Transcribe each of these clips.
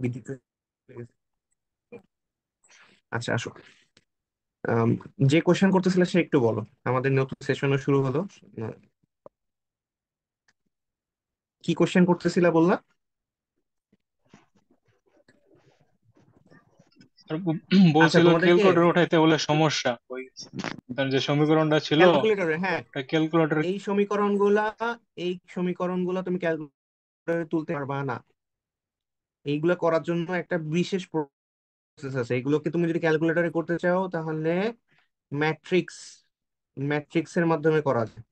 বিদ্যুৎ আচ্ছা আসো। আম, যে কোশ্চেন করতেছিলে সে একটু বলো, আমাদের নতুন সেশনও শুরু হলো। কি কোশ্চেন করতেছিলা বললা? আর আচ্ছা বলছিল তোমাদেরকে ক্যালকুলেটর উঠাইতে বলে সমস্যা ওই তার যে সমীকরণটা ছিল ক্যালকুলেটরে, হ্যাঁ, ওটা ক্যালকুলেটর। এই সমীকরণগুলা এই সমীকরণগুলা তুমি ক্যালকুলেটরে তুলতে পারবা না। এইগুলা করার জন্য একটা বিশেষ প্রসেস আছে। এগুলোকে তুমি যদি ক্যালকুলেটরে করতে চাও তাহলে ম্যাট্রিক্স ম্যাট্রিক্স এর মাধ্যমে করা যায়।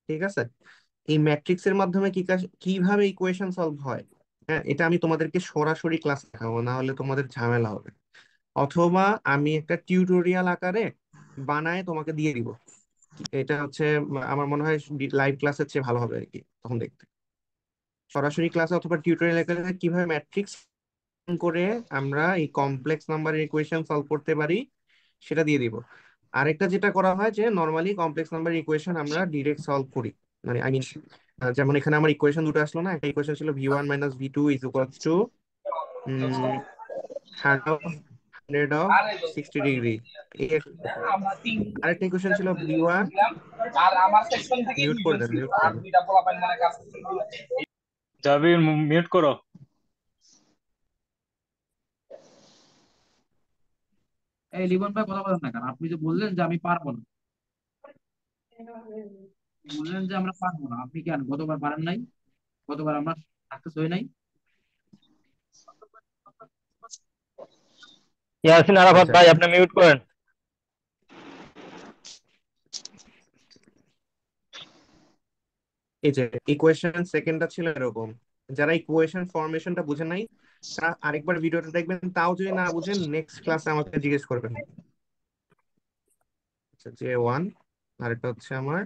ঠিক আছে? এই ম্যাট্রিক্স এর মাধ্যমে কিভাবে ইকুয়েশন সলভ হয়, হ্যাঁ, এটা আমি তোমাদেরকে সরাসরি ক্লাস দেখাবো, না হলে তোমাদের ঝামেলা হবে। অথবা আমি একটা টিউটোরিয়াল আকারে বানায় তোমাকে দিয়ে দিব। এটা হচ্ছে আমার মনে হয় লাইভ ক্লাসের চেয়ে ভালো হবে আর কি তখন দেখতে। সরাসরি ক্লাসে অথবা টিউটোরিয়াল আকারে কিভাবে ম্যাট্রিক্স করে আমরা এই কমপ্লেক্স নাম্বারের ইকুয়েশন সলভ করতে পারি সেটা দিয়ে দিব। আরেকটা যেটা করা হয় যে নর্মালি কমপ্লেক্স নাম্বার ইকুয়েশন আমরা ডিরেক্ট সলভ করি, মানে আই মিন যেমন এখানে আমার ইকুয়েশন দুটো আসলো না, একটা ইকুয়েশন ছিল v1 - v2 is equals to hundred of 60 degree. আরেকটা ইকুয়েশন ছিল v1, মিউট করে দেন, মিউট করে দেন। জাবির মিউট করো। এই লিবন ভাই কথা বলেন না কেন? আপনি যে বললেন যে আমি পারবো না, বললেন যে আমরা পারবো না, আপনি কেন গতবার পারেন নাই? গতবার আমরা সাকসেস হই নাই। ইয়াসিন আরাফাত আচ্ছা ভাই আপনি মিউট করেন। এই যে ইকুয়েশন সেকেন্ডটা ছিল এরকম, যারা ইকুয়েশন ফরমেশনটা বুঝে নাই তারা আরেকবার ভিডিওটা দেখবেন, তাও যদি না বুঝেন নেক্সট ক্লাসে আমাকে জিজ্ঞেস করবেন। আচ্ছা, J1 আরেকটা হচ্ছে আমার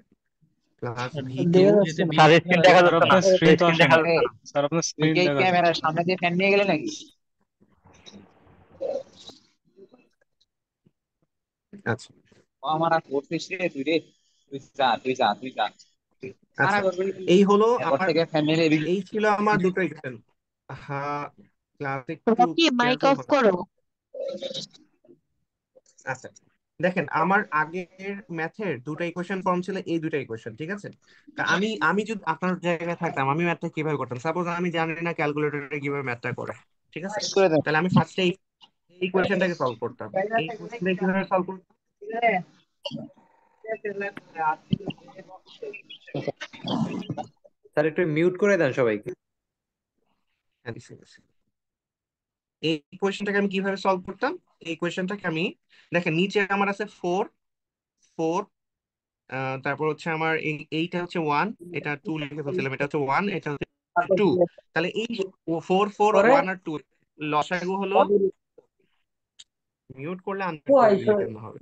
প্লাস V2। দেখা যাচ্ছে না। স্যার স্ক্রিন দেখা স্যার যাচ্ছে না, আপনার স্ক্রিন তো স্ক্রিন আসে দেখা না। যাচ্ছে এই, না। স্যার আপনার তুই স্ক্রিন কি দেখা যাচ্ছে ক্যামেরার না। সামনে দিয়ে ফ্যান নিয়ে গেলে নাকি? আচ্ছা ও আমার আর করছিস রে তুই রে। তুই যা। মানা আচ্ছা, করবি না। এই হলো এরপর আমার, থেকে ফ্যান নিয়ে এই ছিল আমার দুটো ইকুয়েশন। হ্যাঁ, ক্লাস একটু রকি মাইক কেয়ারফুল অফ হবে। করো। আচ্ছা দেখেন, আমার আগের ম্যাথের দুটো ইকুয়েশন ফর্ম ছিল এই দুটো ইকুয়েশন, ঠিক আছে? তা আমি আমি যদি আপনার জায়গায় থাকতাম আমি ম্যাথটা কিভাবে করতাম, সাপোজ আমি জানি না ক্যালকুলেটরে কিভাবে ম্যাথটা করে, ঠিক আছে? করে দেন। তাহলে আমি ফার্স্টে এই ইকুয়েশনটাকে সলভ করতাম। এই ইকুয়েশনটা কিভাবে সলভ করতাম? স্যার একটু মিউট করে দেন সবাইকে। হ্যাঁ, দিছি, দিছি। এই ইকুয়েশনটাকে আমি কিভাবে সলভ করতাম? এই ইকুয়েশনটাকে আমি, দেখেন নিচে আমার আছে 4 4, তারপর হচ্ছে আমার এইটা হচ্ছে 1, এটা 2 লিখে ফেলছিলাম, এটা হচ্ছে 1, এটা হচ্ছে 2। তাহলে এই 4 4 1 আর 2 লসাগু হলো, মিউট করলে আনমিউট করে দিলে কেন হবে?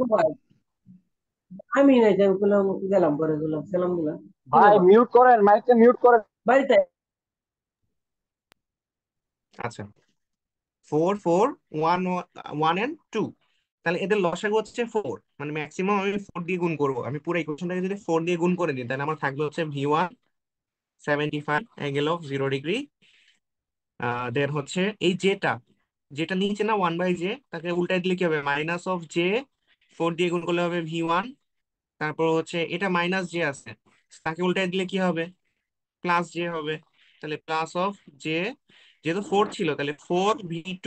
আমি নাই যে বললাম, গেলাম পরে গেলাম সালাম দিলাম ভাই মিউট করেন, মাইকটা মিউট করেন। বাড়িতে। আচ্ছা, 4 4 1 1 and 2, তাহলে এদের লসাগু হচ্ছে 4, মানে ম্যাক্সিমাম আমি 4 দিয়ে গুণ করবো। আমি পুরো ইকুয়েশনটাকে যদি 4 দিয়ে গুণ করে দিই তাহলে আমার থাকবে হচ্ছে v1 75 অ্যাঙ্গেল অফ 0 ডিগ্রি। দেন হচ্ছে এই যেটা যেটা নিচে না 1/j, তাকে উল্টাই দিলে কি হবে, -(j)। 4 দিয়ে গুণ করলে হবে v1। তারপর হচ্ছে এটা -j আছে, তাকে উল্টাই দিলে কি হবে, +j হবে। তাহলে +(j), যেহেতু 4 ছিল তাহলে 4v2,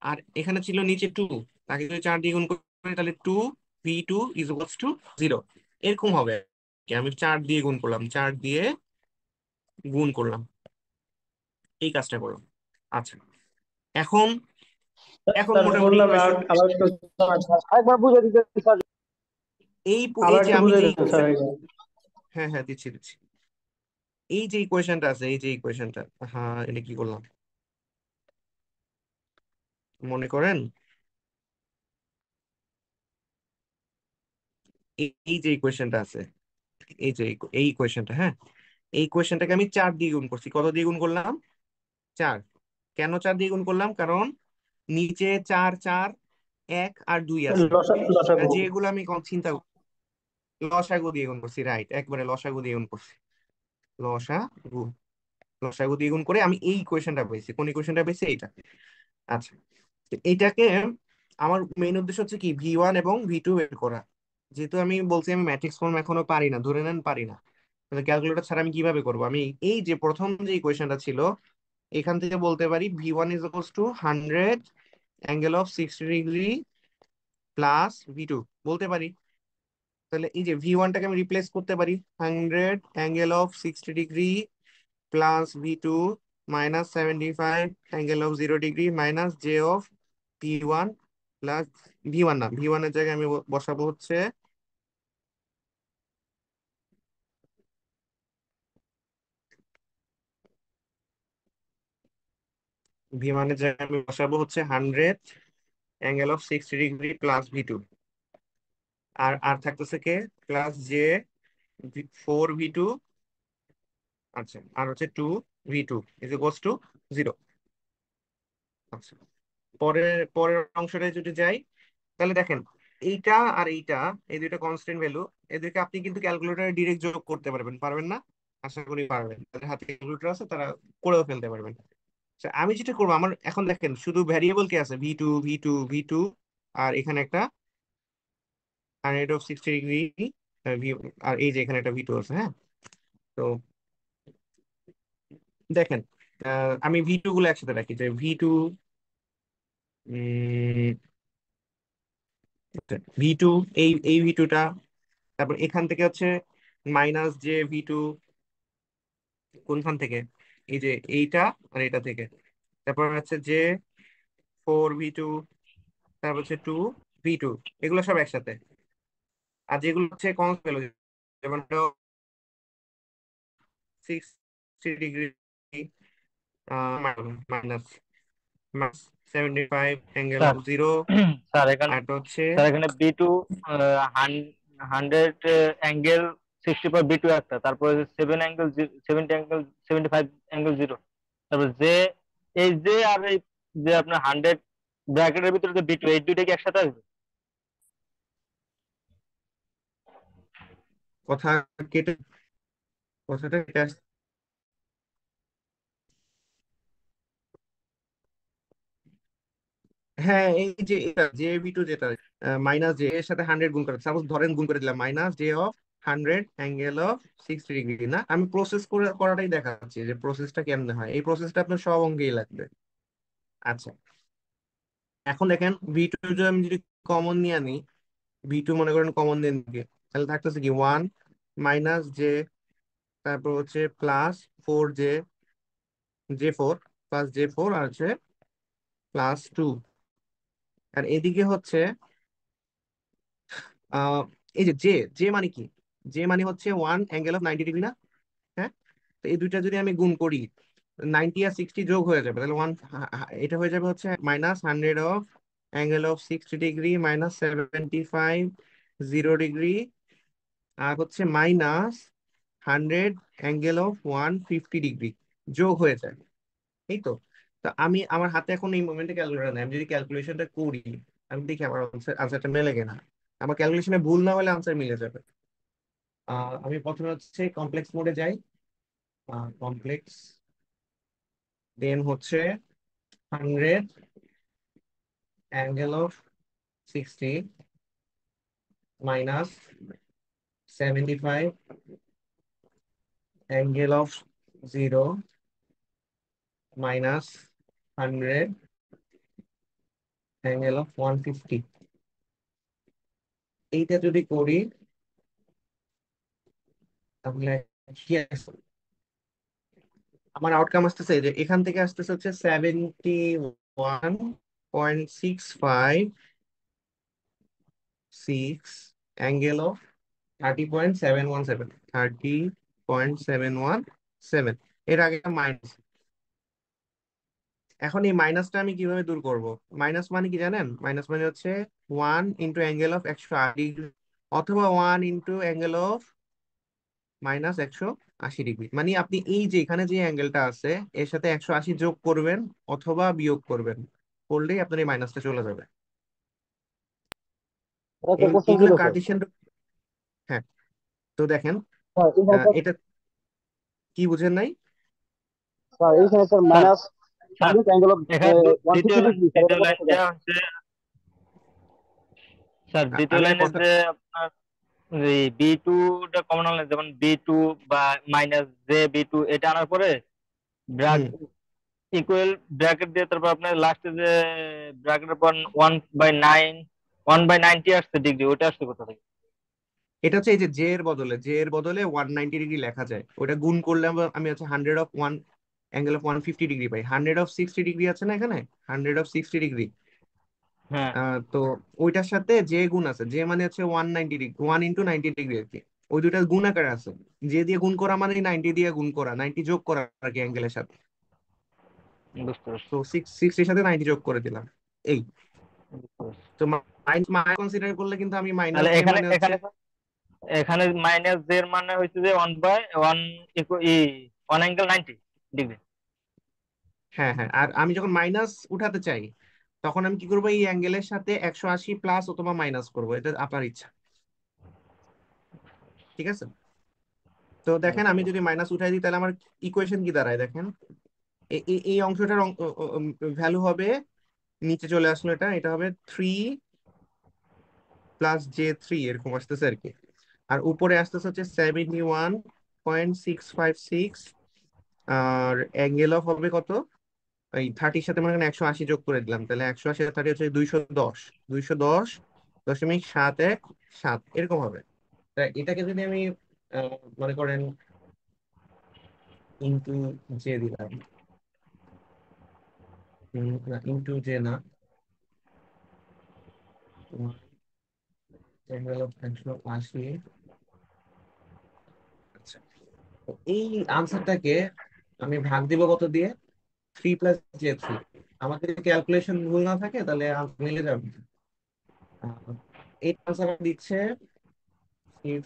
আর এখানে ছিল নিচে 2, তাকে যদি 4 দিয়ে গুণ করি তাহলে 2v2 = 0। এরকম হবে কি, আমি 4 দিয়ে গুণ করলাম, 4 দিয়ে গুণ করলাম, এই কাজটা করলাম। আচ্ছা, এখন এখন স্যার মোটামুটি বললাম ইকুয়েশন, আবার একটু একবার বুঝে দিতে স্যার। এই আবার যে একটু আমি বুঝে যে দেন স্যার এটা। হ্যাঁ হ্যাঁ দিচ্ছি দিচ্ছি। এই যে ইকুয়েশনটা আছে, এই যে ইকুয়েশনটা, হ্যাঁ এটা কি করলাম মনে করেন, এই যে ইকুয়েশনটা আছে, এই যে এই ইকুয়েশনটা, হ্যাঁ, এই ইকুয়েশনটাকে আমি 4 দিয়ে গুণ করছি। কত দিয়ে গুণ করলাম? 4। কেন 4 দিয়ে গুণ করলাম? কারণ নিচে 4 4 1 আর 2 আছে, লসাগু। যেগুলো আমি চিন্তা, লসাগু দিয়ে গুণ করছি, রাইট, একবারে লসাগু দিয়ে গুণ করছি, লসাগু। লসাগু দিয়ে গুণ করে আমি এই ইকুয়েশনটা পেয়েছি। কোন ইকুয়েশনটা পেয়েছি? এইটা। আচ্ছা, তো এইটাকে আমার মেইন উদ্দেশ্য হচ্ছে কি V1 এবং V2 বের করা। যেহেতু আমি বলছি আমি ম্যাট্রিক্স ফর্ম এখনো পারি না, ধরে নেন পারি না, তাহলে ক্যালকুলেটর ছাড়া আমি কিভাবে করবো? আমি এই যে প্রথম যে ইকুয়েশনটা ছিল এখান থেকে বলতে পারি V1 is equals to 100 angle of 60 degree plus V2 বলতে পারি। তাহলে এই যে V1টাকে আমি রিপ্লেস করতে পারি 100 angle of 60 degree plus V2 minus 75 angle of 0 degree minus J of V1 plus V1 না, V1 এর জায়গায় আমি বসাবো হচ্ছে V1 এর জায়গায় আমি বসাবো হচ্ছে 100 angle of 60 degree plus V2। আর থাকতেছে কে? Plus J 4 V2। আচ্ছা, আর হচ্ছে 2 V2 ইজ ইকুয়ালস টু 0। আচ্ছা, পরের পরের অংশটায় যদি যাই, তাহলে দেখেন এইটা আর এইটা, এই দুইটা কনস্ট্যান্ট ভ্যালু, এদেরকে আপনি কিন্তু ক্যালকুলেটরে ডিরেক্ট যোগ করতে পারবেন, পারবেন না? আশা করি পারবেন, যাদের হাতে ক্যালকুলেটর আছে তারা করেও ফেলতে পারবেন। আচ্ছা, আমি যেটা করবো, আমার এখন দেখেন শুধু ভ্যারিয়েবল কি আছে? V2 আর এখানে একটা 160 ডিগ্রি, আর এই যে এখানে একটা V2 আছে। হ্যাঁ, তো দেখেন আমি V2 গুলো একসাথে রাখি, যে V2, V2, এই V2টা, তারপর এখান থেকে হচ্ছে মাইনাস জে V2, কোনখান থেকে? এই যে এইটা আর এটা থেকে। তারপর হচ্ছে যে 4 V2, তারপর হচ্ছে 2 V2, এগুলো সব একসাথে। আর যেগুলো হচ্ছে কনস্ট ভ্যালু, যেমন 60 degree minus 75 angle sir of 0, sir এখানে আর একটা হচ্ছে স্যার এখানে B2 100 অ্যাঙ্গেল 60 পর B2 একটা, তারপরে 70 অ্যাঙ্গেল 75 অ্যাঙ্গেল 0, তারপর জে, এই জে আর এই যে আপনার 100 ব্র্যাকেটের ভিতরে যে B2, এই দুইটা কি একসাথে আসবে? কথা কেটে কথাটা কেটে হ্যাঁ, এই যে এটা জে V2 যেটা মাইনাস জে এর সাথে 100 গুণ করে, সাপোজ ধরেন গুণ করে দিলাম minus J of 100 angle of 60 degree. না, আমি প্রসেস করে করাটাই দেখাচ্ছি যে প্রসেসটা কেমনে হয়। এই প্রসেসটা আপনার সব অঙ্কেই লাগবে। আচ্ছা, এখন দেখেন V2 যদি আমি যদি কমন নিয়ে আনি, V2 মনে করেন কমন নিয়ে নিকে, তাহলে থাকতেছে কি 1 মাইনাস জে, তারপর হচ্ছে প্লাস 4 J4 প্লাস J4 আর হচ্ছে +2। আর এদিকে হচ্ছে আহ এই যে জে, জে মানে কি? জে মানে হচ্ছে 1 অ্যাঙ্গেল অফ 90 ডিগ্রি, না? হ্যাঁ, তো এই দুইটা যদি আমি গুণ করি, 90 আর 60 যোগ হয়ে যাবে, তাহলে এটা হয়ে যাবে হচ্ছে minus 100 of angle of 60 degree minus 75 0 degree, আর হচ্ছে মাইনাস 100 অ্যাঙ্গেল অফ 150 ডিগ্রি যোগ হয়ে যায়। এই তো। তো আমি আমার হাতে এখন এই মোমেন্টে ক্যালকুলেটর নেই, আমি যদি ক্যালকুলেশনটা করি, আমি দেখি আমার আনসারটা মেলে কিনা। আমার ক্যালকুলেশনে ভুল না হলে আনসার মিলে যাবে। আমি প্রথমে হচ্ছে কমপ্লেক্স মোডে যাই, কমপ্লেক্স, দেন হচ্ছে 100 angle of 60 minus 75 angle of 0 minus 100 angle of 150। এইটা যদি করি তাহলে কি আসে? আমার আউটকাম আসতেছে যে এখান থেকে আসতেছে হচ্ছে 71.65 অ্যাঙ্গেল অফ 30.717। এর আগে মাইনাস। এখন এই মাইনাসটা আমি কিভাবে দূর করব? মাইনাস মানে কি জানেন? মাইনাস মানে হচ্ছে 1 × অ্যাঙ্গেল অফ 180 ডিগ্রি, অথবা 1 × অ্যাঙ্গেল অফ -180 ডিগ্রি। মানে আপনি এই যে এখানে যে অ্যাঙ্গেলটা আছে এর সাথে 180 যোগ করবেন অথবা বিয়োগ করবেন, করলেই আপনার এই মাইনাসটা চলে যাবে। এটা একটা কোশ্চেন এইগুলো ছিল স্যার। কার্টেশিয়ান। হ্যাঁ, তো দেখেন স্যার এটা কি বুঝেন নাই? স্যার এইখানে sir sir minus sir angle of এখানে ওয়ান দ্বিতীয় সিক্সটি ডিগ্রি স্যার এটা দ্বিতীয় কত লাইন থেকে দেওয়া আসে? হচ্ছে। স্যার দ্বিতীয় আমি একটা লাইনে কথা, যে আপনার বি টু টা কমন আনলে, যেমন বি টু বা মাইনাস জে বি টু এটা আনার পরে ব্র্যাক হুম, ইকুয়াল ব্র্যাকেট দিয়ে তারপর আপনার লাস্টে যে ব্র্যাকেটের পর 1/9 আসছে ডিগ্রি, ওটা আসছে কোথা থেকে? এটা হচ্ছে এই যে জে এর বদলে 190 ডিগ্রি লেখা যায়, ওটা গুণ করলে আমি হচ্ছে 100 of 1 angle of 150 degree pi. 100 of 60 degree আছে না এখানে, 100 অফ 60 ডিগ্রি। হ্যাঁ, তো ওইটার সাথে যে গুণ আছে, যে মানে হচ্ছে 190 ডিগ্রি, 1 × 90 ডিগ্রি আর কি। ওই দুইটা গুণ আকারে আছে। যে দিয়ে গুণ করা মানে 90 দিয়ে গুণ করা, 90 যোগ করা আর কি অ্যাঙ্গেলের সাথে। বুঝতে পারছি তো 60-এর সাথে 90 যোগ করে দিলাম। এই বুঝতে পারছি। তো মাইনাস কনসিডার করলে কিন্তু আমি মাইনাস তাহলে জে এখানে মানে হচ্ছে, এখানে এখানে মাইনাস জে এর মানে হচ্ছে যে 1/1 1 অ্যাঙ্গেল 90 ডিগ্রি। হ্যাঁ হ্যাঁ, আর আমি যখন মাইনাস উঠাতে চাই তখন আমি কি করবো, এই অ্যাঙ্গেলের সাথে 180 প্লাস অথবা মাইনাস করবো, এটা আপনার ইচ্ছা। ঠিক আছে, তো দেখেন বুঝতে আমি পারছি। যদি মাইনাস উঠাই দিই তাহলে আমার ইকুয়েশন কি দাঁড়ায় দেখেন। এই অংশটার ভ্যালু হবে, নিচে চলে আসলো, এটা এটা হবে 3 + J3 এরকম আসতেছে আর কি। আর উপরে আসতেছে হচ্ছে 71.656। আর অ্যাঙ্গেল অফ হবে কত, এই 30-র সাথে মনে করেন 180 যোগ করে দিলাম, তাহলে 180 আর 30 হচ্ছে 210, 210.717 এরকম হবে। তা এটাকে যদি আমি মনে করেন ইন্টু জে দিলাম, না ইন্টু জে না, অ্যাঙ্গেল অফ 180। আচ্ছা, তো এই আনসারটাকে আমি ভাগ দিব কত দিয়ে, 3 + J3। আমাদের যদি ক্যালকুলেশন ভুল না থাকে তাহলে answer মিলে যাবে। এই আনসার দিচ্ছে 3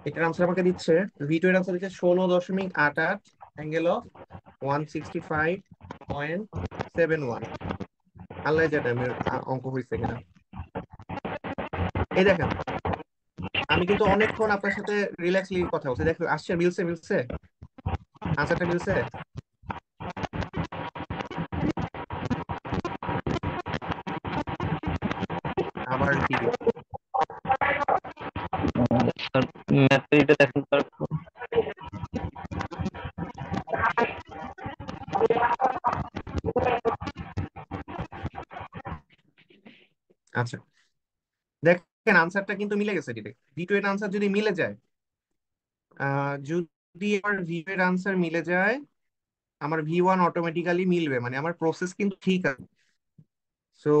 এটার আনসার আমাকে দিচ্ছে, V2 এর আনসার দিচ্ছে 16.88 অ্যাঙ্গেল অফ 165.71। আল্লাহ জানে আমি অঙ্ক হয়েছে কিনা। এই দেখেন আমি কিন্তু অনেকক্ষণ আপনার সাথে রিল্যাক্সলি কথা বলছি, দেখো আসছে, মিলছে মিলছে, আনসারটা মিলছে। আবার কি দিব? স্যার ম্যাথটা দেখেন স্যার। আচ্ছা, দেখেন আনসারটা কিন্তু মিলে গেছে ডিরেক্ট। V2 এর আনসার যদি মিলে যায়, যদি আমার V2 এর আনসার মিলে যায়, আমার V1 অটোমেটিক্যালি মিলবে, মানে আমার প্রসেস কিন্তু ঠিক আছে। সো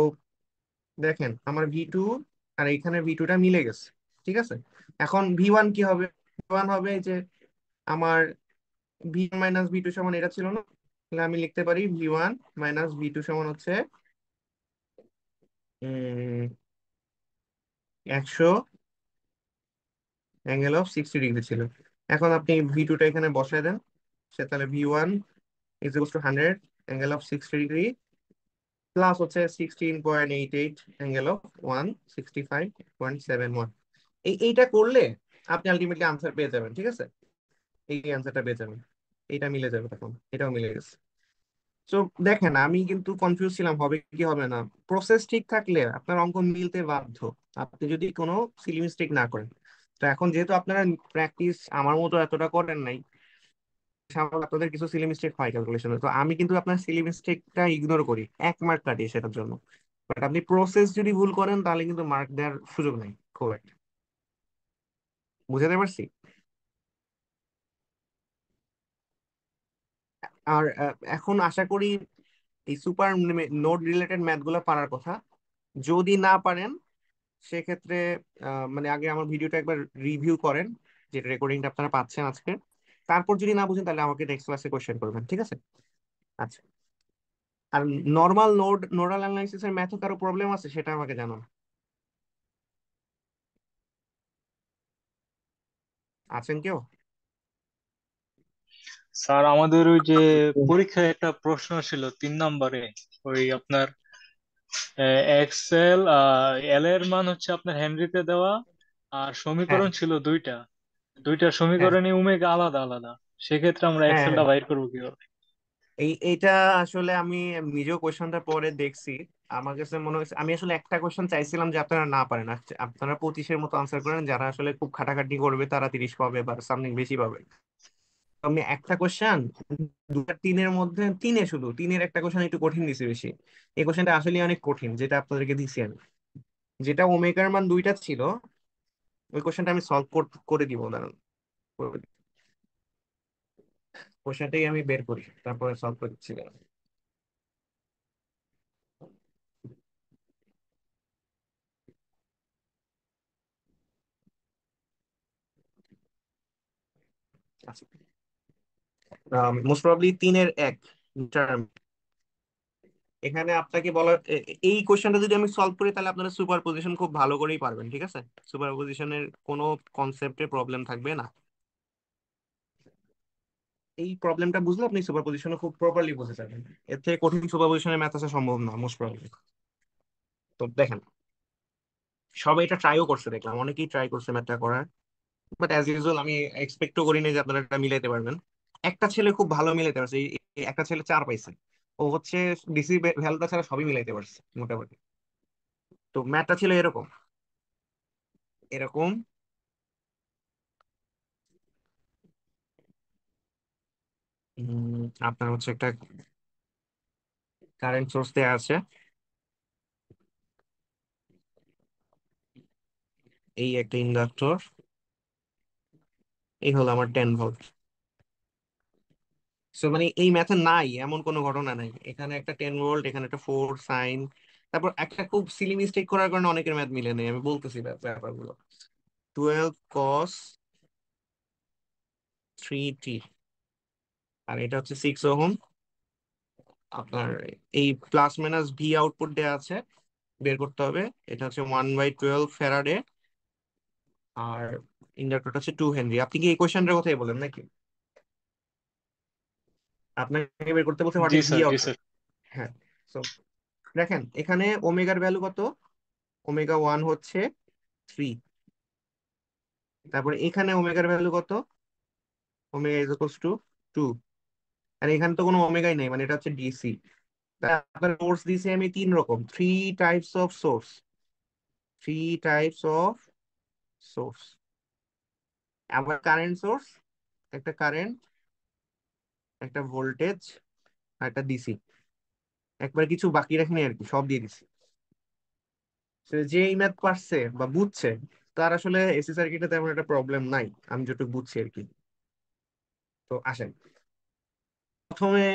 দেখেন আমার V2 আর এখানে V2টা মিলে গেছে। ঠিক আছে, এখন V1 কি হবে, V1 হবে যে আমার V1 মাইনাস V2 সমান এটা ছিল না, তাহলে আমি লিখতে পারি V1 মাইনাস V2 সমান হচ্ছে 100 অ্যাঙ্গেল অফ 60 ডিগ্রি ছিল। এখন আপনি V2টা এখানে বসায় দেন, সে তাহলে V1 = 100 angle of 60 degree plus হচ্ছে 16.88 অ্যাঙ্গেল অফ 165.71। এইটা করলে আপনি আলটিমেটলি আনসার পেয়ে যাবেন। ঠিক আছে, এই আনসারটা পেয়ে যাবেন, এইটা মিলে যাবে, তখন এটাও মিলে গেছে। তো দেখেন আমি কিন্তু কনফিউজ ছিলাম হবে কি হবে না। প্রসেস ঠিক থাকলে আপনার অঙ্ক মিলতে বাধ্য, আপনি যদি কোনো সিলি মিস্টেক না করেন। তো এখন যেহেতু আপনারা প্র্যাকটিস আমার মতো এতটা করেন নাই, স্বাভাবিক আপনাদের কিছু সিলি মিস্টেক হয় ক্যালকুলেশনে, তো আমি কিন্তু আপনার সিলি মিস্টেকটা ইগনোর করি, 1 মার্ক কাটি সেটার জন্য। বাট আপনি প্রসেস যদি ভুল করেন তাহলে কিন্তু মার্ক দেওয়ার সুযোগ নেই খুব একটা। বুঝাতে পারছি? আর এখন আশা করি এই সুপার নোড রিলেটেড ম্যাথ গুলো পারার কথা। যদি না পারেন সেক্ষেত্রে মানে আগে আমার ভিডিওটা একবার রিভিউ করেন, যেটা রেকর্ডিংটা আপনারা পাচ্ছেন আজকে। তারপর যদি না বুঝেন তাহলে আমাকে নেক্সট ক্লাসে কোশ্চেন করবেন, ঠিক আছে? আচ্ছা, আর নর্মাল নোডাল অ্যানালাইসিস এর ম্যাথে কারো প্রবলেম আছে সেটা আমাকে জানান। আছেন কেউ? স্যার আমাদের ওই যে পরীক্ষায় একটা প্রশ্ন ছিল 3 নম্বরে, ওই আপনার এক্সেল এল এর মান হচ্ছে আপনার হেনরিতে দেওয়া, আর হ্যাঁ সমীকরণ ছিল দুইটা। দুইটা হ্যাঁ সমীকরণে ওমেগা আলাদা আলাদা, সেক্ষেত্রে আমরা হ্যাঁ এক্সেলটা হ্যাঁ বাইর করবো কিভাবে? এইটা আসলে আমি নিজেও কোয়েশ্চনটা পরে দেখছি। আমার কাছে মনে হয়েছে আমি আসলে একটা কোয়েশ্চন চাইছিলাম যে আপনারা না পারেন, আপনারা 25-এর মতো আনসার করেন, যারা আসলে খুব খাটাখাটি করবে তারা 30 পাবে বা সামথিং বেশি পাবে। তো আমি একটা কোয়েশ্চেন দুটা তিনের মধ্যে, শুধু তিনের একটা কোয়েশ্চেন একটু কঠিন দিছি বেশি। এই কোয়েশ্চেনটা আসলে অনেক কঠিন, যেটা আপনাদেরকে দিছি আমি, যেটা ওমেগার মান 2টা ছিল। ওই কোয়েশ্চেনটা আমি সলভ করে দিব, দাঁড়ান। কোয়েশ্চেনটাই আমি বের করি, তারপরে সলভ করে দিচ্ছি, দাঁড়ান। আচ্ছা, মোস্ট প্রবাবলি 3-এর 1 টার্ম। এখানে আপনাকে বলা এই কোশ্চেনটা যদি আমি সলভ করি তাহলে আপনারা সুপার পজিশন খুব ভালো করেই পারবেন, ঠিক আছে? সুপার পজিশনের কোনো কনসেপ্টে প্রবলেম থাকবে না। এই প্রবলেমটা বুঝলে আপনি সুপার পজিশনে খুব প্রপারলি বুঝে যাবেন। এর থেকে কঠিন সুপার পজিশনের ম্যাথ আসা সম্ভব না মোস্ট প্রবাবলি। তো দেখেন, সবাই এটা ট্রাইও করছে, দেখলাম অনেকেই ট্রাই করছে ম্যাথটা করার। বাট অ্যাজ ইউজুয়াল আমি এক্সপেক্টও করিনি যে আপনারা এটা মিলাইতে পারবেন। একটা ছেলে খুব ভালো মিলাইতে পারছে, এই একটা ছেলে 4 পাইছে। ও হচ্ছে ডিসি ভ্যালুটা ছাড়া সবই মিলাইতে পারছে মোটামুটি। তো ম্যাথটা ছিল এরকম এরকম আপনার হচ্ছে একটা কারেন্ট সোর্স দেওয়া আছে, এই একটা ইন্ডাক্টর, এই হলো আমার 10 ভোল্ট। সো মানে এই ম্যাথে নাই এমন কোনো ঘটনা নাই, এখানে একটা 10 ভোল্ট, এখানে একটা 4 সাইন। তারপর একটা খুব সিলি মিস্টেক করার কারণে অনেকের ম্যাথ মিলে নেই, আমি বলতেছি ব্যাপারগুলো। 12 cos 3t, আর এটা হচ্ছে 6 ওহম। আপনার এই প্লাস মাইনাস ভি আউটপুট দেওয়া আছে, বের করতে হবে। এটা হচ্ছে 1/12 ফ্যারাডে, আর ইন্ডাক্টরটা হচ্ছে 2 হেনরি। আপনি কি এই কোয়েশ্চেনটার কথাই বলেন নাকি? আপনাকে বের করতে বলছে what G is V sir, G output. Sir. হ্যাঁ। সো দেখেন এখানে ওমেগার ভ্যালু কত, ওমেগা 1 হচ্ছে 3। তারপরে এখানে ওমেগার ভ্যালু কত, ওমেগা ইজ ইকুয়ালস টু 2। আর এখানে তো কোনো ওমেগাই নেই, মানে এটা হচ্ছে ডিসি। আপনার সোর্স দিছি আমি 3 রকম, থ্রি টাইপস অফ সোর্স। আবার কারেন্ট সোর্স, একটা কারেন্ট, একটা ভোল্টেজ, আর একটা ডিসি। একবার কিছু বাকি রাখিনি আর কি, সব দিয়ে দিছি। তো যে এই ম্যাথ পারছে বা বুঝছে, তার আসলে এসি সার্কিটে তেমন একটা প্রবলেম নাই, আমি যেটুকু বুঝছি আর কি। তো আসেন প্রথমে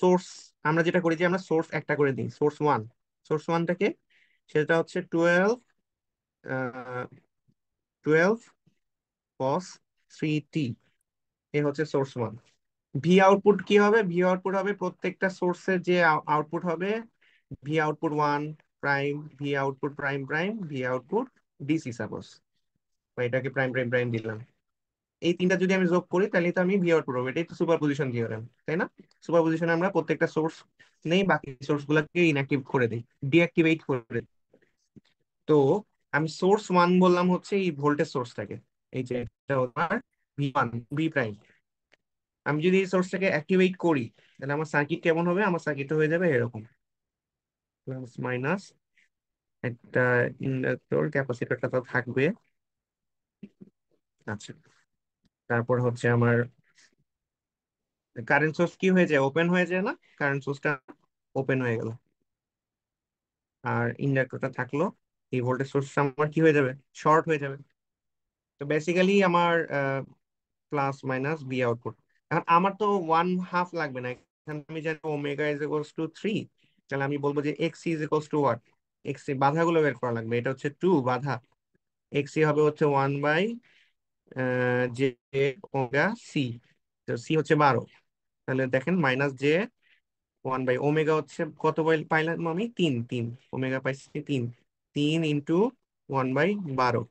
সোর্স, আমরা যেটা করি যে আমরা সোর্স একটা করে দিই, সোর্স ওয়ানটাকে, সেটা হচ্ছে 12 কস 3t, এ হচ্ছে সোর্স 1। ভি আউটপুট কি হবে? ভি আউটপুট হবে প্রত্যেকটা সোর্সের যে আউটপুট হবে, V output 1 prime, V output prime prime, V output DC suppose, বা এটাকে প্রাইম প্রাইম প্রাইম দিলাম। এই তিনটা যদি আমি যোগ করি তাহলে তো আমি ভি আউটপুট পাবো। এটাই তো সুপার পজিশন থিওরেম, তাই না? সুপার পজিশনে আমরা প্রত্যেকটা সোর্স নেই, বাকি সোর্স গুলাকে ইনঅ্যাক্টিভ করে দিই, ডিঅ্যাক্টিভেট করে দিই। তো আমি সোর্স 1 বললাম হচ্ছে এই ভোল্টেজ সোর্সটাকে, এই যে এটা আমার ভি1, ভি প্রাইম। আমি যদি এই সোর্সটাকে অ্যাক্টিভেট করি তাহলে আমার সার্কিট কেমন হবে? আমার সার্কিট হয়ে যাবে এরকম, প্লাস মাইনাস একটা ইন্ডাক্টর, ক্যাপাসিটরটা তো থাকবে। আচ্ছা, তারপর হচ্ছে আমার কারেন্ট সোর্স কি হয়ে যায়? ওপেন হয়ে যায় না? কারেন্ট সোর্সটা ওপেন হয়ে গেল, আর ইন্ডাক্টরটা থাকলো। এই ভোল্টেজ সোর্সটা আমার কি হয়ে যাবে? শর্ট হয়ে যাবে। তো বেসিক্যালি আমার প্লাস মাইনাস ভি আউটপুট। এখন আমার তো 1/2 লাগবে না, এখানে আমি জানি ওমেগা ইজ ইকুয়ালস টু 3। তাহলে আমি বলবো যে x is equals to what, x বাধাগুলো বের করা লাগবে। এটা হচ্ছে 2 বাধা, এক্স হবে হচ্ছে 1/যে ওমেগা সি, তো সি হচ্ছে 12। তাহলে দেখেন -j 1/ওমেগা হচ্ছে কত পাইলাম আমি? 3, 3 ওমেগা পাইছি 3, 3 ইন্টু 1/12।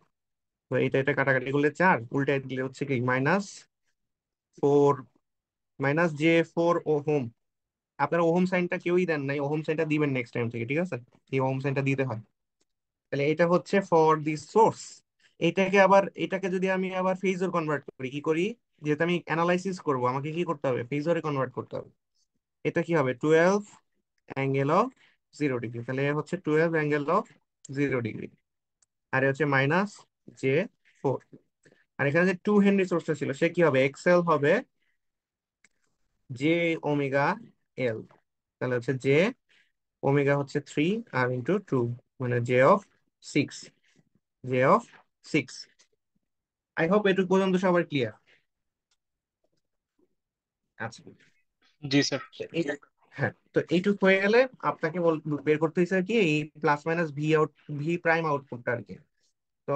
তো এটা কাটাকাটি করলে 4, উল্টাই দিলে হচ্ছে কি -4, -j4 ওহম। আপনারা ওহম সাইনটা কেউই দেন নাই, ওহম সাইনটা দিবেন নেক্সট টাইম থেকে, ঠিক আছে? এই ওহম সাইনটা দিতে হয়। তাহলে এটা হচ্ছে ফর দি সোর্স, এটাকে যদি আমি আবার ফেজর কনভার্ট করি, কি করি, যেহেতু আমি অ্যানালাইসিস করব আমাকে কি করতে হবে, ফেজরে কনভার্ট করতে হবে। এটা কি হবে, 12 অ্যাঙ্গেল অফ 0 ডিগ্রি, তাহলে এ হচ্ছে 12 অ্যাঙ্গেল অফ 0 ডিগ্রি, আর এ হচ্ছে -J4। আর এখানে যে 2 হেনরি সোর্সটা ছিল সে কি হবে, এক্সেল হবে J ওমেগা L, তাহলে হচ্ছে J ওমেগা হচ্ছে 3 আর ইন্টু 2, মানে J6, J6। আই হোপ এটুকু পর্যন্ত সবার ক্লিয়ার। আচ্ছা, জি স্যার। তো হ্যাঁ, তো এইটুক হয়ে গেলে আপনাকে বের করতে হয়েছে কি, এই প্লাস মাইনাস ভি প্রাইম আউটপুটটা আর কি। তো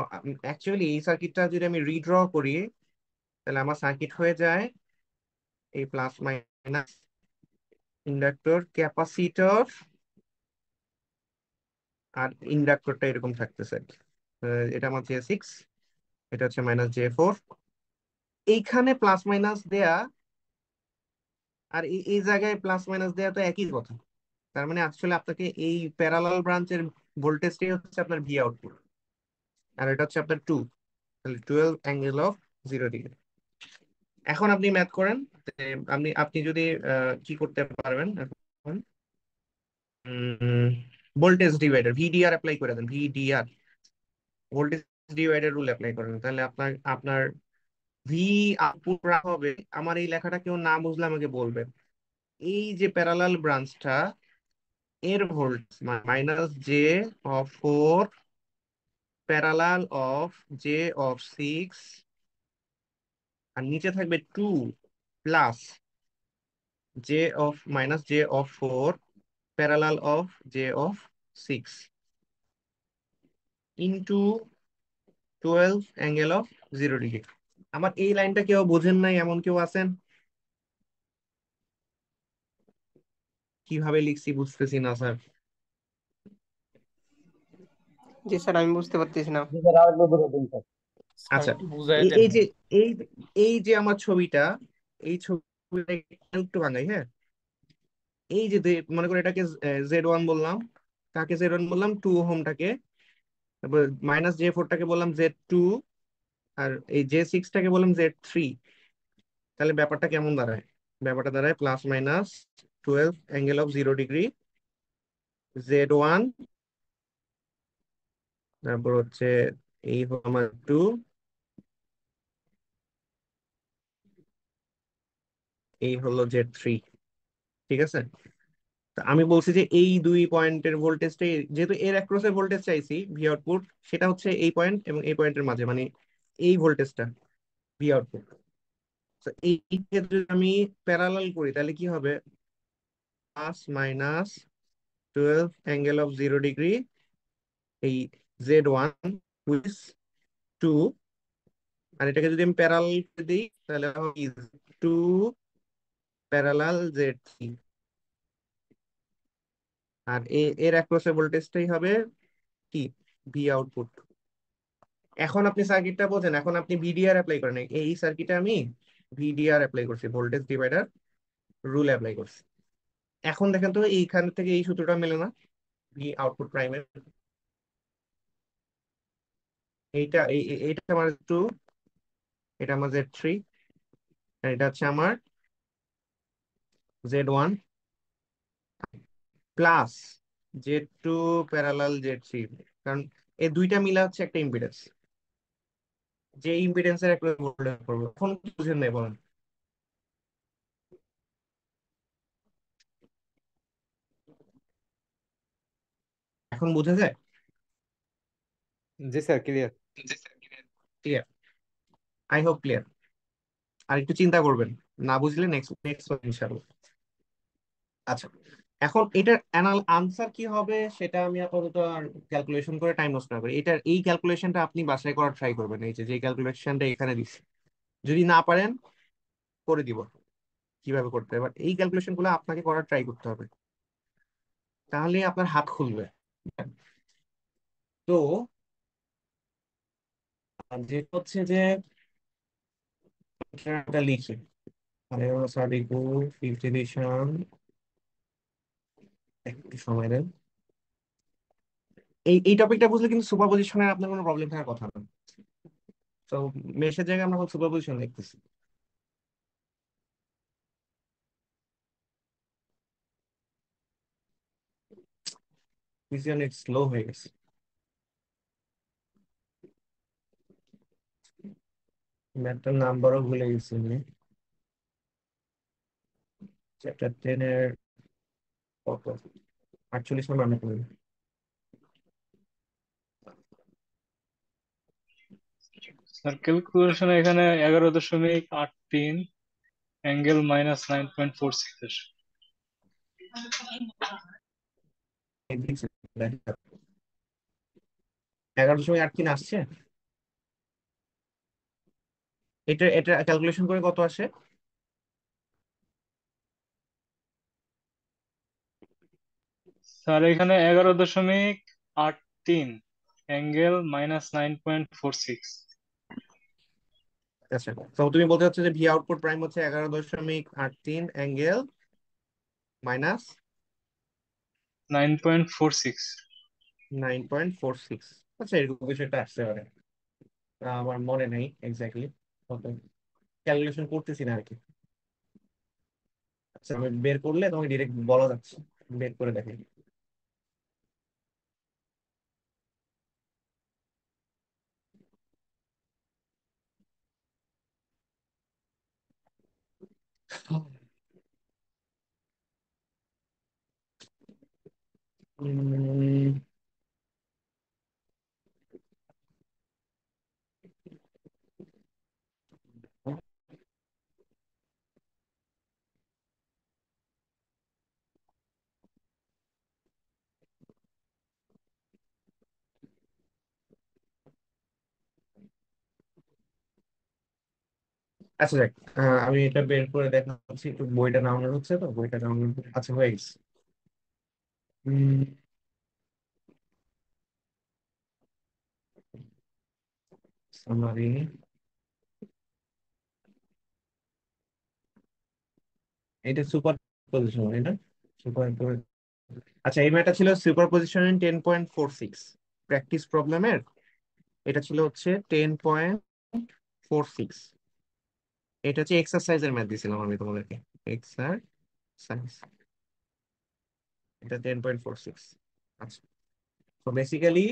অ্যাকচুয়ালি এই সার্কিটটা যদি আমি রিড্র করি, তাহলে আমার সার্কিট হয়ে যায় এই প্লাস মাইনাস ইন্ডাক্টর ক্যাপাসিটর আর ইন্ডাক্টরটা এরকম থাকতেছে আর কি। এটা আমার J6, এটা হচ্ছে -J4, এইখানে প্লাস মাইনাস দেয়া আর এই জায়গায় প্লাস মাইনাস দেয়া তো একই কথা। তার মানে আসলে আপনাকে এই প্যারালাল ব্রাঞ্চের ভোল্টেজটাই হচ্ছে আপনার ভি আউটপুট, আর এটা হচ্ছে আপনার 2, তাহলে 12 অ্যাঙ্গেল অফ 0 ডিগ্রি। এখন আপনি ম্যাথ করেন যে আপনি আপনি যদি কি করতে পারবেন এখন, ভোল্টেজ ডিভাইডার ভিডিআর অ্যাপ্লাই করে দেন, VDR voltage divider rule apply করেন, তাহলে আপনার আপনার ভি আউটপুট হবে। আমার এই লেখাটা কেউ না বুঝলে আমাকে বলবেন। এই যে প্যারালাল ব্রাঞ্চটা, এর volt -J4 parallel of J6, আর নিচে থাকবে 2 plus J4 parallel of J6 into 12 angle of 0 degree. আমার এই লাইনটা কেউ বোঝেন নাই এমন কেউ আছেন? কিভাবে লিখছি বুঝতেছি না স্যার। জি স্যার, আমি বুঝতে পারতেছি না। জি স্যার, আরেকবার বলে দিন স্যার। স্যার আচ্ছা, একটু বুঝাই এই দেন। এই যে এই এই যে আমার ছবিটা, এই ছবিটা একটু ভাঙাই, হ্যাঁ। এই যে মনে করি এটাকে Z1 বললাম, কাকে Z1 বললাম, 2 ওহমটাকে, তারপর -J4টাকে বললাম Z2, আর এই J6টাকে বললাম Z3। তাহলে ব্যাপারটা কেমন দাঁড়ায়, ব্যাপারটা দাঁড়ায় +-12 অ্যাঙ্গেল অফ 0 ডিগ্রি Z1, তারপর হচ্ছে এই হলো আমার 2, এই হলো Z3। ঠিক আছে, তা আমি বলছি যে এই 2 পয়েন্টের ভোল্টেজটাই, যেহেতু এর অ্যাক্রসের ভোল্টেজ চাইছি ভি আউটপুট, সেটা হচ্ছে এই পয়েন্ট এবং এই পয়েন্টের মাঝে, মানে এই ভোল্টেজটা ভি আউটপুট। তো এই ক্ষেত্রে যদি আমি প্যারালাল করি তাহলে কি হবে, +-12 অ্যাঙ্গেল অফ 0 ডিগ্রি এই Z1 উইথ 2, আর এটাকে যদি আমি প্যারালাল দিই তাহলে 2 প্যারালাল Z3, আর এর অ্যাক্রসের ভোল্টেজটাই হবে কি, ভি আউটপুট। এখন আপনি সার্কিটটা বোঝেন, এখন আপনি ভিডিআর অ্যাপ্লাই করেন, এই সার্কিটে আমি ভিডিআর অ্যাপ্লাই করছি, ভোল্টেজ ডিভাইডার রুল অ্যাপ্লাই করছি। এখন দেখেন তো এইখান থেকে এই সূত্রটা মেলে না, ভি আউটপুট প্রাইমের, এইটা আমার টু, এটা আমার Z3, আর এটা হচ্ছে আমার Z1 plus Z2 parallel Z3, কারণ এই দুইটা মিলা হচ্ছে একটা ইম্পিডেন্স, যে ইম্পিডেন্সের একটা ভোল্টেজ করবো। এখন কি বুঝেন নাই বলেন, এখন বুঝে যায়? জি sir, clear. Clear, I hope clear. আর একটু চিন্তা করবেন, না বুঝলে নেক্সট নেক্সট ইনশাআল্লাহ। আচ্ছা, এখন এটার আনসার কি হবে সেটা আমি আপাতত আর ক্যালকুলেশন করে টাইম নষ্ট না করি, এই ক্যালকুলেশনটা আপনি বাসায় করার ট্রাই করবেন, এই যে ক্যালকুলেশনটা এখানে দিচ্ছি। যদি না পারেন করে দিব কিভাবে করতে হবে, বাট এই ক্যালকুলেশন গুলো আপনাকে করার ট্রাই করতে হবে, তাহলে আপনার হাত খুলবে। তো যেটা হচ্ছে যে এটা লিখি, মানে সাদিকু ফিফথ এডিশন, একটু সময় দেন। এই টপিকটা বুঝলে কিন্তু সুপারপজিশনের আপনার কোনো প্রবলেম থাকার কথা না। তো মেশের জায়গায় আমরা এখন সুপারপজিশন লিখতেছি। পিসি অনেক স্লো হয়ে গেছে। ম্যাথটার নাম্বারও ভুলে গেছি আমি। চ্যাপ্টার 10 এর কত, 48 নম্বর আমি করি। স্যার ক্যালকুলেশন এখানে 11.83 অ্যাঙ্গেল -9.46 এদিকে 11.83 আসছে। এটা এটা ক্যালকুলেশন করে কত আসে? স্যার এখানে 11.83 অ্যাঙ্গেল -9.46। আচ্ছা, তো তুমি বলতে চাচ্ছ যে ভি আউটপুট প্রাইম হচ্ছে 11.83 অ্যাঙ্গেল -9.46। -9.46। আচ্ছা, এরকম কিছু একটা আসতে পারে। আমার মনে নেই এক্স্যাক্টলি, ক্যালকুলেশন করতেছি না আর কি। আচ্ছা, আমি বের করলে তোমাকে ডিরেক্ট বলা যাচ্ছে, বের করে দেখি। উম, আচ্ছা দেখ, আমি এটা বের করে দেখাচ্ছি, একটু বইটা ডাউনলোড হচ্ছে, তো বইটা ডাউনলোড আচ্ছা হয়ে গেছে। সামারি, এটা সুপার পজিশন, এটা সুপার। আচ্ছা, এই ম্যাটটা ছিল সুপার পজিশন 10.46 প্র্যাকটিস প্রবলেমের। এটা ছিল হচ্ছে 10.46। এটা হচ্ছে এক্সারসাইজের ম্যাথ দিয়েছিলাম আমি তোমাদেরকে, এক্সারসাইজ। এটা 10.46। আচ্ছা, তো বেসিক্যালি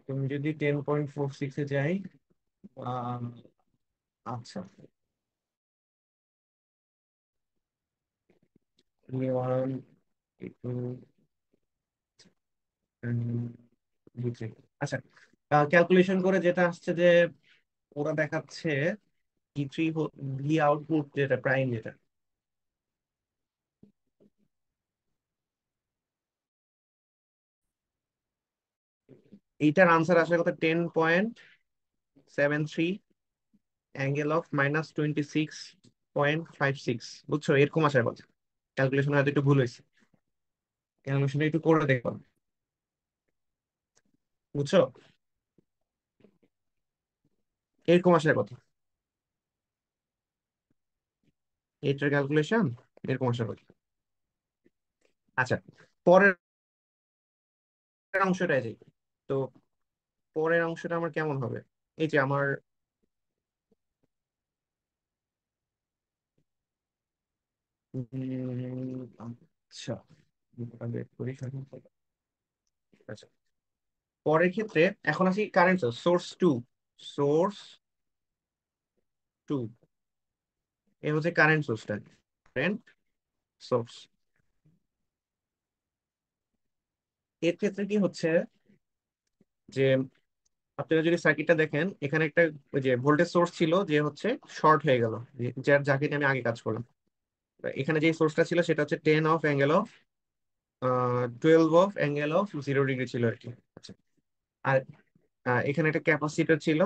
তুমি যদি 10.46-এ যাই, আহ, আচ্ছা, ওয়ান টু থ্রি। আচ্ছা, ক্যালকুলেশন করে যেটা আসছে যে ওরা দেখাচ্ছে ই থ্রি, ভি আউটপুট যেটা প্রাইম যেটা, এইটার আনসার আসার কথা 10.73 অ্যাঙ্গেল অফ -26.56, বুঝছো? এরকম আসার কথা। ক্যালকুলেশন হয়তো একটু ভুল হয়েছে, ক্যালকুলেশনটা একটু করে দেখো, বুঝছো? এরকম আসার কথা, এইটার ক্যালকুলেশন এরকম আসার কথা। আচ্ছা, পরের অংশটায় যাই। তো পরের অংশটা আমার কেমন হবে? এই যে আমার আচ্ছা, এটা বের করি আচ্ছা, পরের ক্ষেত্রে এখন আসি current source two. Source two, এ হচ্ছে কারেন্ট সোর্সটা, কারেন্ট সোর্স। এর ক্ষেত্রে কি হচ্ছে যে আপনারা যদি সার্কিটটা দেখেন, এখানে একটা ওই যে ভোল্টেজ সোর্স ছিল যে হচ্ছে শর্ট হয়ে গেল, যাকে নিয়ে আমি আগে কাজ করলাম। তো এখানে যে সোর্সটা ছিল সেটা হচ্ছে 12 অফ অ্যাঙ্গেল অফ 0 ডিগ্রি ছিল আর কি। আচ্ছা, আর এখানে একটা ক্যাপাসিটর ছিল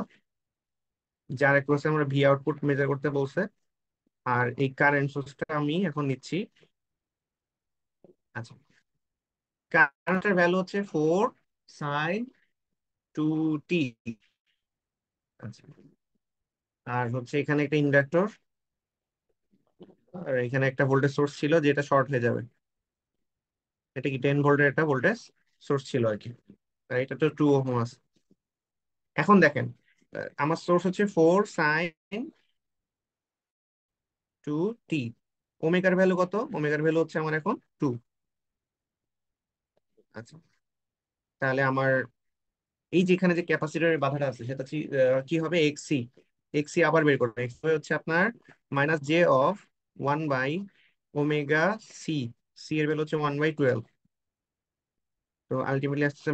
যার ক্রসে আমরা ভি আউটপুট মেজার করতে বলছে। আর এই কারেন্ট সোর্সটা আমি এখন নিচ্ছি। আচ্ছা, কারেন্টের ভ্যালু হচ্ছে 4 sin 2t। আচ্ছা, আর হচ্ছে এখানে একটা ইন্ডাক্টর, আর এখানে একটা ভোল্টেজ সোর্স ছিল যেটা শর্ট হয়ে যাবে। এটা কি 10 ভোল্টের একটা ভোল্টেজ সোর্স ছিল আর কি, আর এটা তো 2 ওহম আছে। এখন দেখেন, আমার সোর্স হচ্ছে 4 sin 2t। ওমেগার ভ্যালু কত? ওমেগার ভ্যালু হচ্ছে আমার এখন 2। আচ্ছা, তাহলে আমার এই যেখানে যে ক্যাপাসিটরের বাধাটা আছে সেটা কি হবে? এক্সি। এক্সি আবার বের করবে। এক্স হচ্ছে আপনার -j(1/ওমেগা সি)। সি এর ভ্যালু হচ্ছে 1/12। তো আলটিমেটলি আসছে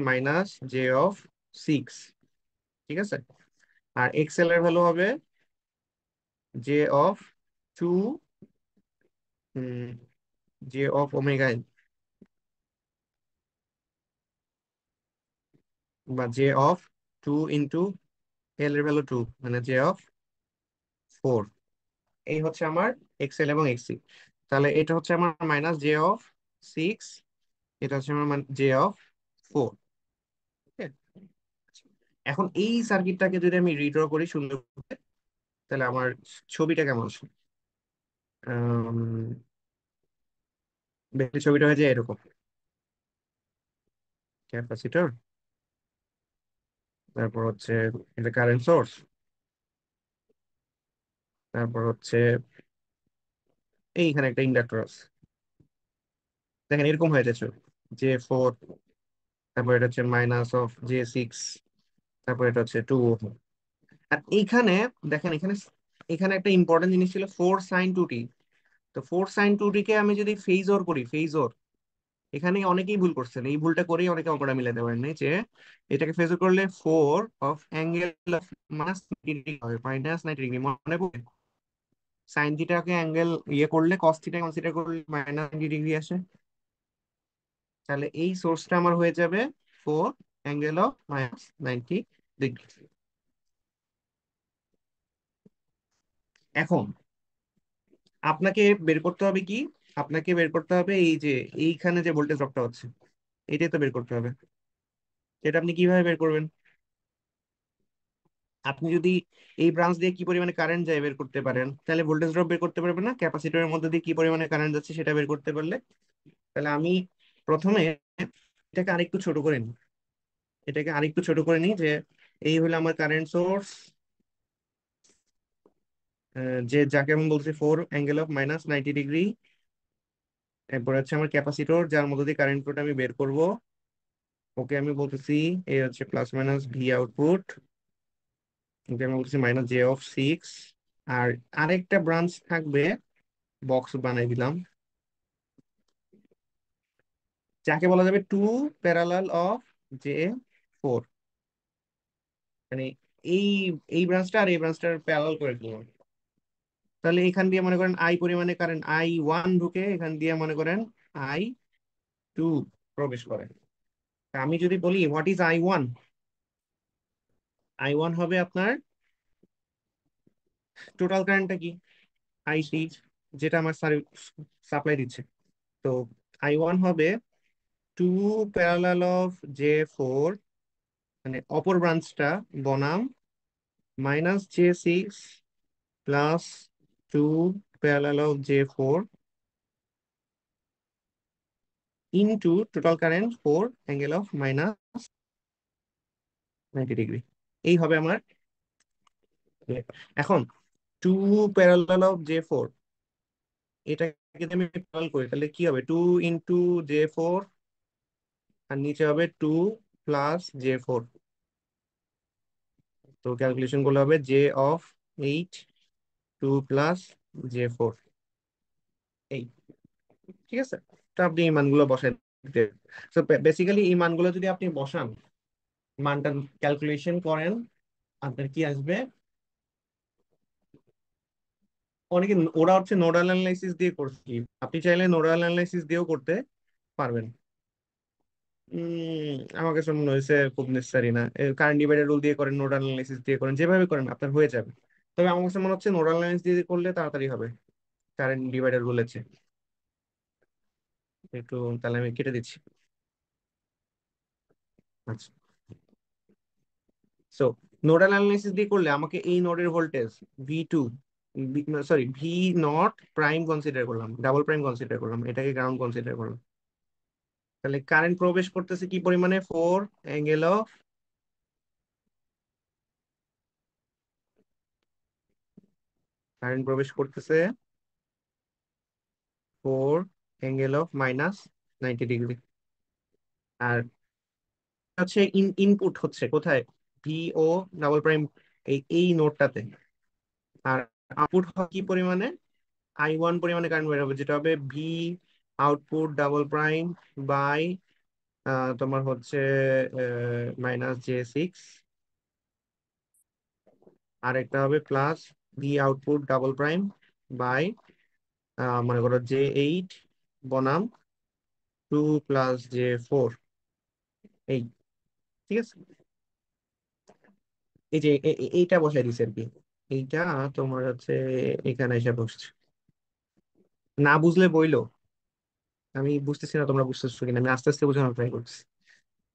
-j(6). ঠিক আছে। আর এক্সএল এর ভ্যালু হবে j(2), j(ওমেগা n), বা j(2) এল এর ভ্যালু 2, মানে j(4). এই হচ্ছে আমার এক্সএল এবং এক্সি। তাহলে এটা হচ্ছে আমার -j(6), এটা হচ্ছে আমার j(4). এখন এই সার্কিটটাকে যদি আমি রিড্র করি সুন্দর করে, তাহলে আমার ছবিটা কেমন আসে? ছবিটা হয়ে যায় এরকম: ক্যাপাসিটর, তারপর হচ্ছে এটা কারেন্ট সোর্স, তারপর হচ্ছে এইখানে একটা ইন্ডাক্টর আছে। দেখেন এরকম হয়ে যাচ্ছে j(4), তারপর এটা হচ্ছে -(j6), তারপর এটা হচ্ছে 2 Ω। আর এইখানে দেখেন, এখানে এখানে একটা ইম্পর্টেন্ট জিনিস ছিল 4 sin 2t। তো 4 sin 2t কে আমি যদি ফেজর করি, ফেজর, এখানে অনেকেই ভুল করছেন। এই ভুলটা করেই অনেকে অঙ্কটা মিলাতে পারেন নাই, যে এটাকে ফেজর করলে 4 অফ অ্যাঙ্গেল হবে -90 ডিগ্রি। মনে পড়ে সাইন থিটাকে অ্যাঙ্গেল করলে কস থিটা কনসিডার করলে -90 ডিগ্রি আসে। তাহলে এই সোর্সটা আমার হয়ে যাবে 4 অ্যাঙ্গেল অফ -90 ডিগ্রি। এখন আপনাকে বের করতে হবে কি? আপনাকে বের করতে হবে এই যে এইখানে যে ভোল্টেজ ড্রপটা হচ্ছে, এটাই তো বের করতে হবে। এটা আপনি কিভাবে বের করবেন? আপনি যদি এই ব্রাঞ্চ দিয়ে কি পরিমাণে কারেন্ট যায় বের করতে পারেন, তাহলে ভোল্টেজ ড্রপ বের করতে পারবেন না? ক্যাপাসিটরের মধ্যে দিয়ে কি পরিমাণে কারেন্ট যাচ্ছে সেটা বের করতে পারলে, তাহলে আমি প্রথমে এটাকে আরেকটু ছোট করে নিই। এটাকে আরেকটু ছোট করে নিই, যে এই হলো আমার কারেন্ট সোর্স, যে যাকে আমি বলছি 4 অ্যাঙ্গেল অফ -90 ডিগ্রি। এরপর হচ্ছে আমার ক্যাপাসিটর, যার মধ্যে দিয়ে কারেন্ট ফ্লোটা আমি বের করব, ওকে আমি বলতেছি এই হচ্ছে প্লাস মাইনাস ভি আউটপুট, ওকে আমি বলতেছি -j(6). আর আরেকটা ব্রাঞ্চ থাকবে, বক্স বানাই দিলাম, যাকে বলা যাবে 2 প্যারালাল অফ j4। মানে এই এই ব্রাঞ্চটা আর এই ব্রাঞ্চটার প্যারালাল করে দিলাম। তাহলে এখান দিয়ে মনে করেন আই পরিমাণে কারেন্ট I1 ঢুকে, এখান দিয়ে মনে করেন I2 প্রবেশ করে। তা আমি যদি বলি হোয়াট ইজ I1, I1 হবে আপনার টোটাল কারেন্টটা কি, আইসি, যেটা আমার সাপ্লাই দিচ্ছে। তো I1 হবে 2 প্যারালাল অফ J4, মানে অপর ব্রাঞ্চটা বনাম -j6 plus 2 parallel of J4 into total current 4 angle of -90 degree. এই হবে আমার। এখন 2 প্যারালাল অফ J4, এটাকে যদি আমি প্যারালাল করি তাহলে কি হবে? 2 × J4, আর নিচে হবে 2 + J4। তো ক্যালকুলেশন করলে হবে J(8), 2 + J4। এই, ঠিক আছে। তো আপনি এই মানগুলো বসাই দিতে, তো বেসিক্যালি এই মানগুলো যদি আপনি বসান, মানটা ক্যালকুলেশন করেন, আপনার কি আসবে? অনেকে ওরা হচ্ছে নোডাল অ্যানালাইসিস দিয়ে করছি, আপনি চাইলে নোডাল অ্যানালাইসিস দিয়েও করতে পারবেন। আমার কাছে মনে হয়েছে খুব নেসেসারি না। কারেন্ট ডিভাইডার রুল দিয়ে করেন, নোডাল অ্যানালাইসিস দিয়ে করেন, যেভাবে করেন আপনার হয়ে যাবে। তবে আমার কাছে মনে হচ্ছে নোডাল অ্যানালাইসিস দিয়ে করলে তাড়াতাড়ি হবে কারেন্ট ডিভাইডার রুল আছে। একটু তাহলে আমি কেটে দিচ্ছি। আচ্ছা, সো নোডাল অ্যানালাইসিস দিয়ে করলে আমাকে এই নোডের voltage V2, sorry V0 prime consider করলাম, ডাবল প্রাইম কনসিডার করলাম, এটাকে গ্রাউন্ড কনসিডার করলাম। তাহলে কারেন্ট প্রবেশ করতেছে কি পরিমাণে? 4 অ্যাঙ্গেল অফ কারেন্ট প্রবেশ করতেছে 4 অ্যাঙ্গেল অফ -90 ডিগ্রি। আর হচ্ছে ইনপুট হচ্ছে কোথায়, ভিও ডাবল প্রাইম, এই নোটটাতে। আর আউটপুট কি পরিমাণে, I1 পরিমাণে কারেন্ট বের হবে, যেটা হবে V output double prime by তোমার হচ্ছে -J6, আর একটা হবে plus V output double prime by মনে করো J8 বনাম 2 + J4। এই, ঠিক আছে, এই যে এইটা বসাই দিছে আর কি। এইটা তোমার হচ্ছে এখানে এসে বসছে। না বুঝলে বইলো, আমি বুঝতেছি না তোমরা বুঝতেছো কিনা, আমি আস্তে আস্তে বোঝানোর ট্রাই করছি।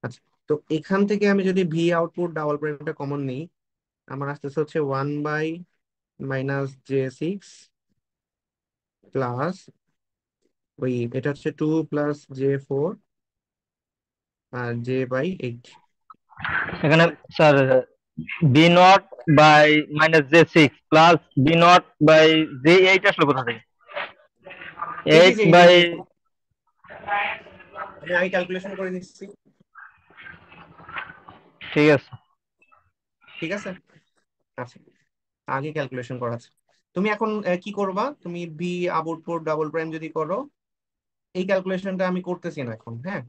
আচ্ছা, তো এখান থেকে আমি যদি ভি আউটপুট ডাবল প্রাইমটা কমন নিই, আমার আসতেছে হচ্ছে 1/-J6 প্লাস ওই, এটা হচ্ছে 2 + J4 আর J/8। এখানে sir B naught by -J6 plus B naught by J8 আসলে কোথা থেকে? এই যে 8 যে এই যে বাই, এই যে, আমি আগে ক্যালকুলেশন করে নিচ্ছি। ঠিক আছে। ঠিক আছে, আচ্ছা, আগে ক্যালকুলেশন করা আছে। তুমি এখন কি করবা, তুমি বি আউটপুট ডাবল প্রাইম যদি করো, এই ক্যালকুলেশনটা আমি করতেছি না এখন, হ্যাঁ।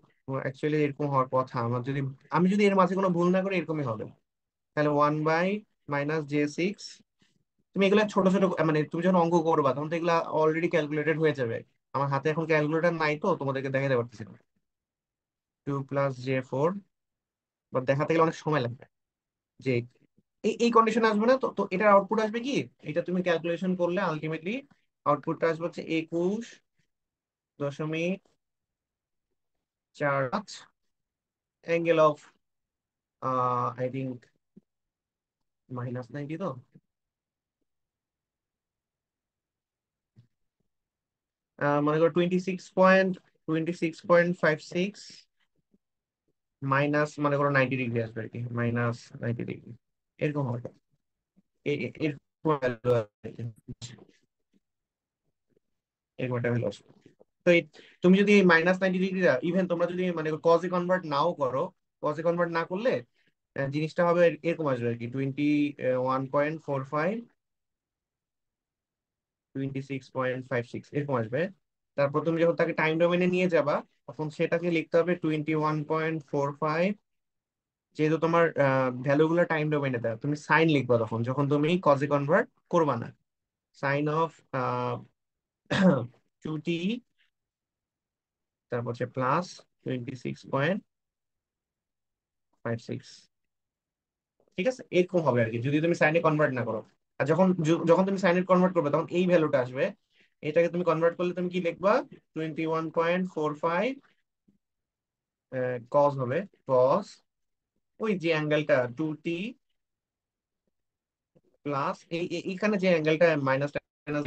অ্যাকচুয়ালি এরকম হওয়ার কথা, আমার যদি, আমি যদি এর মাঝে কোনো ভুল না করি এরকমই হবে। তাহলে 1/-J6, তুমি এগুলা ছোট ছোট মানে তুমি যখন অঙ্ক করবা তখন তো এগুলা অলরেডি ক্যালকুলেটেড হয়ে যাবে। আমার হাতে এখন ক্যালকুলেটর নাই, তো তোমাদেরকে দেখাতে পারতেছি না। 2 + J4, বা দেখাতে গেলে অনেক সময় লাগবে। যে এই কন্ডিশন আসবে না তো, এটার আউটপুট আসবে কি, এটা তুমি ক্যালকুলেশন করলে আলটিমেটলি আউটপুটটা আসবে হচ্ছে 21.45 অ্যাঙ্গেল অফ আই থিঙ্ক -90, তো মনে করো 26.56 মাইনাস মনে করো 90 ডিগ্রি আসবে আর কি, -90 ডিগ্রি, এরকম হবে। এরকম value আসবে, এরকম একটা value আসবে। তো তুমি যদি -90 ডিগ্রি, ইভেন তোমরা যদি মানে কজে কনভার্ট নাও করো, কজে কনভার্ট না করলে জিনিসটা হবে এরকম আসবে আর কি, 21.45, 26.56 এরকম আসবে। তারপর তুমি যখন তাকে টাইম ডোমেনে নিয়ে যাবা, তখন সেটাকে লিখতে হবে 21.45। যেহেতু তোমার ভ্যালু গুলো টাইম ডোমেনে দেয়, তুমি সাইন লিখবা তখন যখন তুমি কজে কনভার্ট করবা না, সাইন অফ 2t, তারপর হচ্ছে প্লাস 26.56। ঠিক আছে, এরকম হবে আর কি যদি তুমি সাইনে কনভার্ট না করো। আর যখন যখন তুমি সাইনে কনভার্ট করবে তখন এই ভ্যালুটা আসবে। এটাকে তুমি কনভার্ট করলে তুমি কি লিখবা, 21.45 কজ হবে, কজ ওই যে অ্যাঙ্গেলটা 2t প্লাস এইখানে যে অ্যাঙ্গেলটা মাইনাস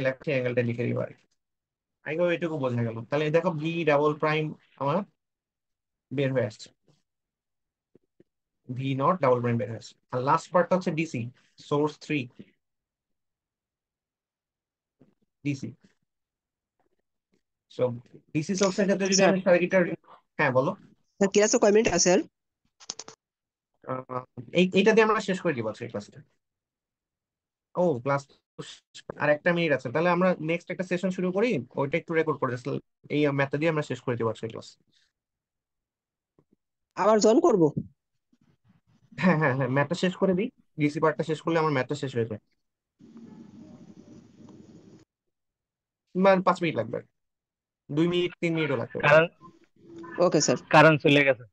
লেখা অ্যাঙ্গেলটা লিখে দিবা আর কি। আগে এটুকু বোঝা গেল। তাহলে দেখো ভি ডাবল প্রাইম আমার বের হয়ে আসছে, ভি নট ডাবল প্রাইম বের হয়ে আসছে। আর লাস্ট পার্টটা হচ্ছে DC, source 3 DC. So DC সোর্সের ক্ষেত্রে যদি স্যার আমি সার্কিটের, হ্যাঁ বলো। স্যার ক্লাসে কয় মিনিট আছে আর? এইটা দিয়ে আমরা শেষ করে দিব আজকে ক্লাসটা। ও ক্লাস, আর 1 মিনিট আছে, তাহলে আমরা নেক্সট একটা সেশন শুরু করি, ওইটা একটু রেকর্ড করে এই ম্যাথড দিয়ে আমরা শেষ করে দিব আজকে ক্লাস। আবার জয়েন করব? হ্যাঁ হ্যাঁ হ্যাঁ, ম্যাথটা শেষ করে দিই, ডিসি পার্টটা শেষ করলে আমার ম্যাথটা শেষ হয়ে যায়। মানে 5 মিনিট লাগবে, 2 মিনিট 3 মিনিটও লাগবে। কারণ ওকে স্যার। কারণ চলে গেছে।